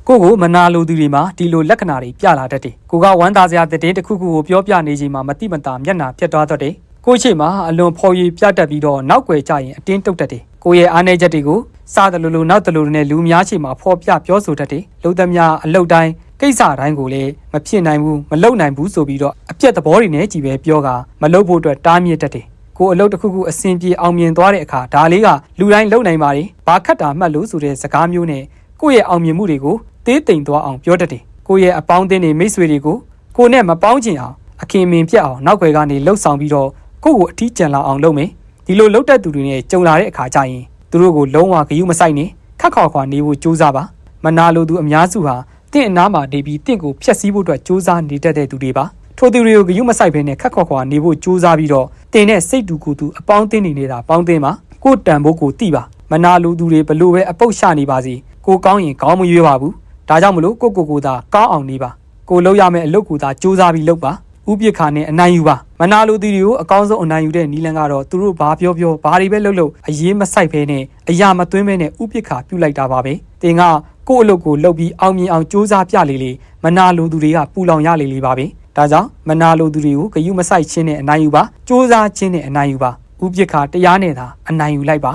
ကိုကိုမနာလိုသူတွေမှာဒီလိုလက္ခဏာတွေပြလာတတ်တယ်ကိုကဝမ်းသာစရာတဲ့တစ်ခုခုကိုပြောပြနေချိန်မှာမတိမတာမျက်နှာပြတ်သွားတတ်တယ်ကိုရှိမှာအလွန်ဖော်ရည်ပြတ်တက်ပြီးတော့နောက်ွယ်ကြရင်အတင်းတုတ်တတ်တယ်ကိုရဲ့အားနည်းချက်တွေကိုစားတယ်လို့နောက်တယ်လို့နဲ့လူများရှိမှာဖော်ပြပြောဆိုတတ်တယ်လူသမားအလုတ်တိုင်းကိစ္စတိုင်းကိုလည်းမဖြစ်နိုင်ဘူးမလုပ်နိုင်ဘူးဆိုပြီးတော့အပြက်သဘောတွေနဲ့ကြည်ပဲပြောကမလုပ်ဖို့အတွက်တားမြစ်တတ်တယ်ကိုအလုပ်တစ်ခုခုအဆင်ပြေအောင်မြင်သွားတဲ့အခါဒါလေးကလူတိုင်းလုပ်နိုင်ပါတယ်ဘာခက်တာမှတ်လို့ဆိုတဲ့စကားမျိုးနဲ့ကိုယ့်ရဲ့အောင်မြင်မှုတွေကိုသေးသိမ်သွားအောင်ပြောတတ်တယ်ကိုယ့်ရဲ့အပေါင်းအသင်းတွေမိတ်ဆွေတွေကိုကိုနဲ့မပေါင်းချင်အောင်အခင်မင်ပြတ်အောင်နောက်ွယ်ကနေလှုပ်ဆောင်ပြီးတော့ကိုယ့်ကိုအထီးကျန်လာအောင်လုပ်မယ်ဒီလိုလှုပ်တတ်သူတွေနဲ့ကြုံလာတဲ့အခါကျရင်သူတို့ကိုလုံးဝဂရုမစိုက်နဲ့ခက်ခေါ်ခွာနေဖို့ကြိုးစားပါမနာလိုသူအများစုဟာတင့်အနားမှာနေပြီးတင့်ကိုဖျက်ဆီးဖို့အတွက်ကြိုးစားနေတတ်တဲ့သူတွေပါထိုသူတွေကိုဂရုမစိုက်ဘဲနဲ့ခက်ခေါ်ခွာနေဖို့ကြိုးစားပြီးတော့တင်တဲ့စိတ်တူကိုယ်တူအပေါင်းအသင်းနေနေတာပေါင်းအသင်းမှာကိုတန်ဖို့ကိုတိပါမနာလိုသူတွေဘလို့ပဲအပုတ်ရှနေပါစေကိုကောင်းရင်ကောင်းမရွေးပါဘူးဒါကြောင့်မလို့ကိုသာကောင်းအောင်နေပါကိုလုပ်ရမယ့်အလုပ်ကိုသာစူးစမ်းပြီးလုပ်ပါဥပိ္ပခာနဲ့အနိုင်ယူပါမနာလိုသူတွေကိုအကောင်းဆုံးအနိုင်ယူတဲ့နီလန်ကတော့သူတို့ဘာပြောဘာတွေပဲလုပ်အရေးမဆိုင်ဘဲနဲ့အရာမသွင်းဘဲနဲ့ဥပိ္ပခာပြုတ်လိုက်တာပါပဲတင်ကကိုယ့်အလုပ်ကိုလုပ်ပြီးအောင်မြင်အောင်စူးစမ်းပြလေမနာလိုသူတွေကပူလောင်ရလေပါပဲဒါကြောင့်မနာလိုသူတွေကိုဂရုမစိုက်ခြင်းနဲ့အနိုင်ယူပါစူးစမ်းခြင်းနဲ့အနိုင်ယူပါဥပိ္ပခာတရားနဲ့သာအနိုင်ယူလိုက်ပါ